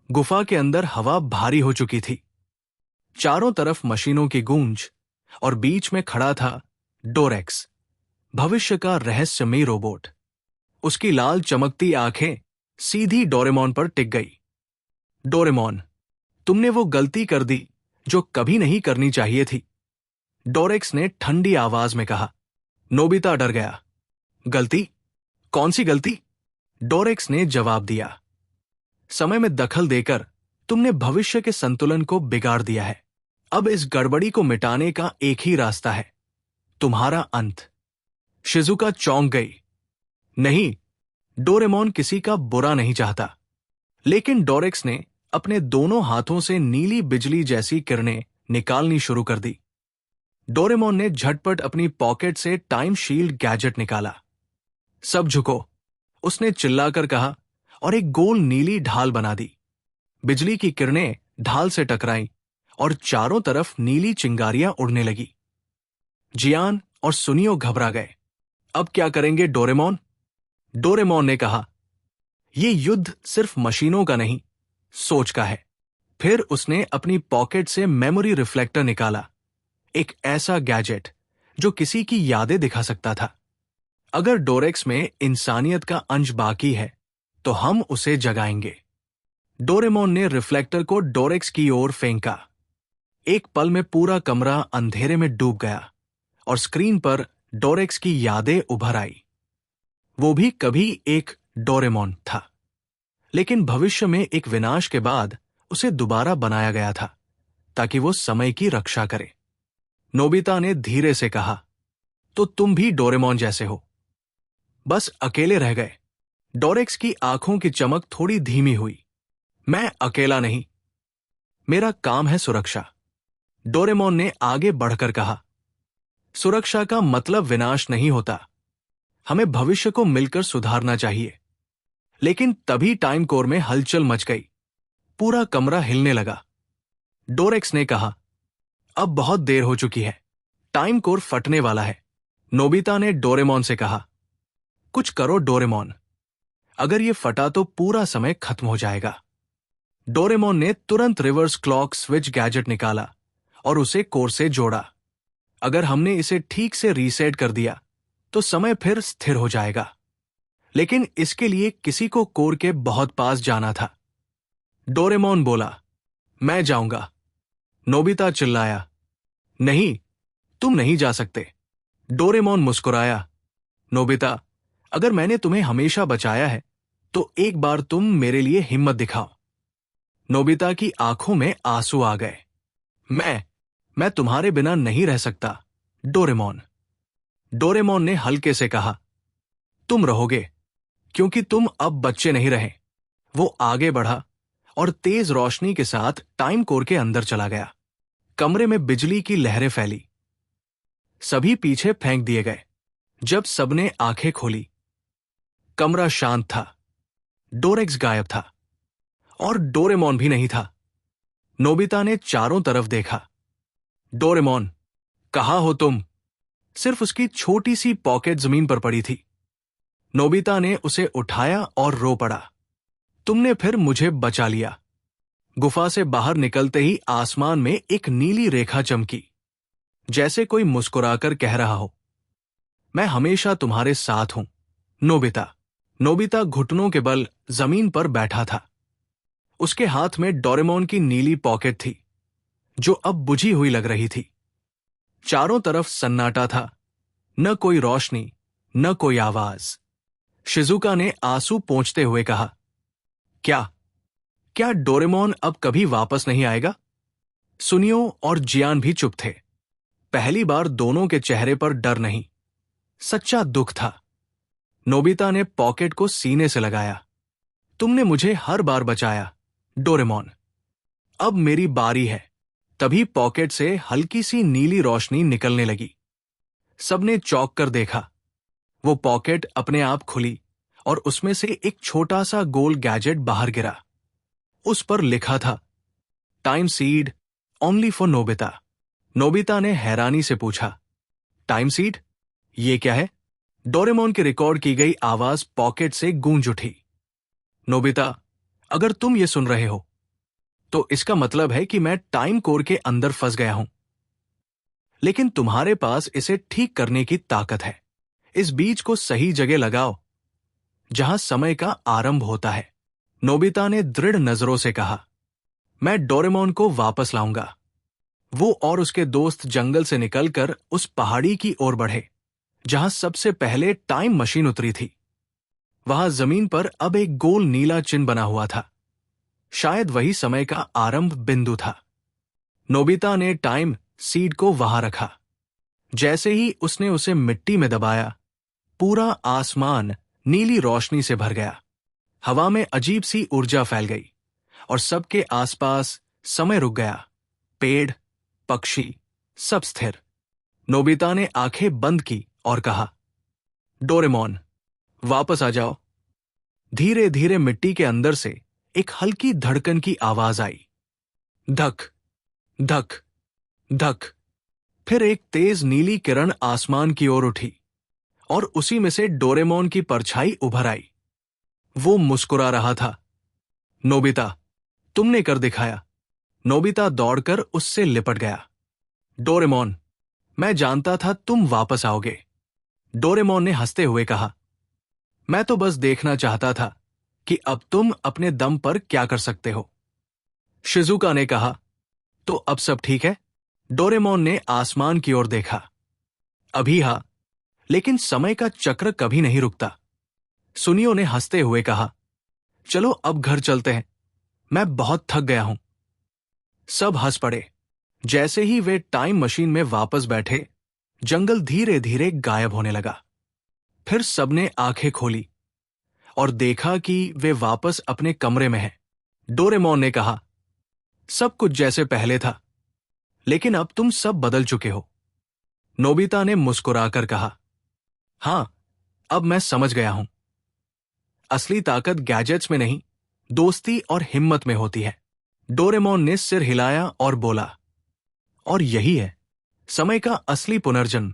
गुफा के अंदर हवा भारी हो चुकी थी। चारों तरफ मशीनों की गूंज और बीच में खड़ा था डोरेक्स, भविष्य का रहस्यमयी रोबोट। उसकी लाल चमकती आंखें सीधी डोरेमोन पर टिक गई। डोरेमोन, तुमने वो गलती कर दी जो कभी नहीं करनी चाहिए थी, डोरेक्स ने ठंडी आवाज में कहा। नोबिता डर गया। गलती? कौन सी गलती? डोरेक्स ने जवाब दिया। समय में दखल देकर तुमने भविष्य के संतुलन को बिगाड़ दिया है। अब इस गड़बड़ी को मिटाने का एक ही रास्ता है, तुम्हारा अंत। शिजुका चौंक गई। नहीं, डोरेमोन किसी का बुरा नहीं चाहता। लेकिन डोरेक्स ने अपने दोनों हाथों से नीली बिजली जैसी किरणें निकालनी शुरू कर दी। डोरेमोन ने झटपट अपनी पॉकेट से टाइम शील्ड गैजेट निकाला। सब झुको, उसने चिल्लाकर कहा और एक गोल नीली ढाल बना दी। बिजली की किरणें ढाल से टकराईं और चारों तरफ नीली चिंगारियां उड़ने लगी। जियान और सुनियो घबरा गए। अब क्या करेंगे डोरेमोन? डोरेमोन ने कहा, यह युद्ध सिर्फ मशीनों का नहीं, सोच का है। फिर उसने अपनी पॉकेट से मेमोरी रिफ्लेक्टर निकाला, एक ऐसा गैजेट जो किसी की यादें दिखा सकता था। अगर डोरेक्स में इंसानियत का अंश बाकी है तो हम उसे जगाएंगे। डोरेमोन ने रिफ्लेक्टर को डोरेक्स की ओर फेंका। एक पल में पूरा कमरा अंधेरे में डूब गया और स्क्रीन पर डोरेक्स की यादें उभर आई। वो भी कभी एक डोरेमोन था, लेकिन भविष्य में एक विनाश के बाद उसे दोबारा बनाया गया था ताकि वो समय की रक्षा करे। नोबिता ने धीरे से कहा, तो तुम भी डोरेमोन जैसे हो, बस अकेले रह गए। डोरेक्स की आंखों की चमक थोड़ी धीमी हुई। मैं अकेला नहीं, मेरा काम है सुरक्षा, डोरेमोन ने आगे बढ़कर कहा। सुरक्षा का मतलब विनाश नहीं होता, हमें भविष्य को मिलकर सुधारना चाहिए। लेकिन तभी टाइम कोर में हलचल मच गई। पूरा कमरा हिलने लगा। डोरेक्स ने कहा, अब बहुत देर हो चुकी है, टाइम कोर फटने वाला है। नोबिता ने डोरेमोन से कहा, कुछ करो डोरेमोन, अगर ये फटा तो पूरा समय खत्म हो जाएगा। डोरेमोन ने तुरंत रिवर्स क्लॉक स्विच गैजेट निकाला और उसे कोर से जोड़ा। अगर हमने इसे ठीक से रीसेट कर दिया तो समय फिर स्थिर हो जाएगा, लेकिन इसके लिए किसी को कोर के बहुत पास जाना था। डोरेमोन बोला, मैं जाऊंगा। नोबिता चिल्लाया, नहीं, तुम नहीं जा सकते। डोरेमोन मुस्कुराया, नोबिता, अगर मैंने तुम्हें हमेशा बचाया है तो एक बार तुम मेरे लिए हिम्मत दिखाओ। नोबिता की आंखों में आंसू आ गए। मैं तुम्हारे बिना नहीं रह सकता, डोरेमोन। डोरेमोन ने हल्के से कहा, तुम रहोगे, क्योंकि तुम अब बच्चे नहीं रहे। वो आगे बढ़ा और तेज रोशनी के साथ टाइम कोर के अंदर चला गया। कमरे में बिजली की लहरें फैली। सभी पीछे फेंक दिए गए। जब सबने आंखें खोली, कमरा शांत था। डोरेक्स गायब था और डोरेमोन भी नहीं था। नोबिता ने चारों तरफ देखा। डोरेमोन, कहाँ हो तुम? सिर्फ उसकी छोटी सी पॉकेट जमीन पर पड़ी थी। नोबिता ने उसे उठाया और रो पड़ा। तुमने फिर मुझे बचा लिया। गुफा से बाहर निकलते ही आसमान में एक नीली रेखा चमकी, जैसे कोई मुस्कुराकर कह रहा हो, मैं हमेशा तुम्हारे साथ हूं, नोबिता। नोबिता घुटनों के बल जमीन पर बैठा था। उसके हाथ में डोरेमोन की नीली पॉकेट थी, जो अब बुझी हुई लग रही थी। चारों तरफ सन्नाटा था, न कोई रोशनी, न कोई आवाज। शिजुका ने आंसू पोंछते हुए कहा, क्या डोरेमोन अब कभी वापस नहीं आएगा? सुनियो और जियान भी चुप थे। पहली बार दोनों के चेहरे पर डर नहीं, सच्चा दुख था। नोबिता ने पॉकेट को सीने से लगाया। तुमने मुझे हर बार बचाया, डोरेमोन। अब मेरी बारी है। तभी पॉकेट से हल्की सी नीली रोशनी निकलने लगी। सबने चौंक कर देखा। वो पॉकेट अपने आप खुली और उसमें से एक छोटा सा गोल गैजेट बाहर गिरा। उस पर लिखा था, time seed only for Nobita. Nobita ने हैरानी से पूछा, टाइम सीड? ये क्या है? डोरेमोन की रिकॉर्ड की गई आवाज पॉकेट से गूंज उठी। नोबिता, अगर तुम ये सुन रहे हो तो इसका मतलब है कि मैं टाइम कोर के अंदर फंस गया हूं। लेकिन तुम्हारे पास इसे ठीक करने की ताकत है। इस बीज को सही जगह लगाओ, जहां समय का आरंभ होता है। नोबिता ने दृढ़ नजरों से कहा, मैं डोरेमोन को वापस लाऊंगा। वो और उसके दोस्त जंगल से निकलकर उस पहाड़ी की ओर बढ़े, जहां सबसे पहले टाइम मशीन उतरी थी। वहां जमीन पर अब एक गोल नीला चिन्ह बना हुआ था। शायद वही समय का आरंभ बिंदु था। नोबिता ने टाइम सीड को वहां रखा। जैसे ही उसने उसे मिट्टी में दबाया, पूरा आसमान नीली रोशनी से भर गया। हवा में अजीब सी ऊर्जा फैल गई और सबके आसपास समय रुक गया। पेड़, पक्षी, सब स्थिर। नोबिता ने आंखें बंद की और कहा, डोरेमोन, वापस आ जाओ। धीरे धीरे मिट्टी के अंदर से एक हल्की धड़कन की आवाज आई। धक, धक, धक। फिर एक तेज नीली किरण आसमान की ओर उठी और उसी में से डोरेमोन की परछाई उभर आई। वो मुस्कुरा रहा था। नोबिता, तुमने कर दिखाया। नोबिता दौड़कर उससे लिपट गया। डोरेमोन, मैं जानता था तुम वापस आओगे। डोरेमोन ने हंसते हुए कहा, मैं तो बस देखना चाहता था कि अब तुम अपने दम पर क्या कर सकते हो। शिजुका ने कहा, तो अब सब ठीक है? डोरेमोन ने आसमान की ओर देखा। अभी हाँ, लेकिन समय का चक्र कभी नहीं रुकता। सुनियो ने हंसते हुए कहा, चलो अब घर चलते हैं, मैं बहुत थक गया हूं। सब हंस पड़े। जैसे ही वे टाइम मशीन में वापस बैठे, जंगल धीरे धीरे गायब होने लगा। फिर सबने आंखें खोली और देखा कि वे वापस अपने कमरे में हैं। डोरेमोन ने कहा, सब कुछ जैसे पहले था, लेकिन अब तुम सब बदल चुके हो। नोबिता ने मुस्कुराकर कहा, हां, अब मैं समझ गया हूं। असली ताकत गैजेट्स में नहीं, दोस्ती और हिम्मत में होती है। डोरेमोन ने सिर हिलाया और बोला, और यही है समय का असली पुनर्जन्म।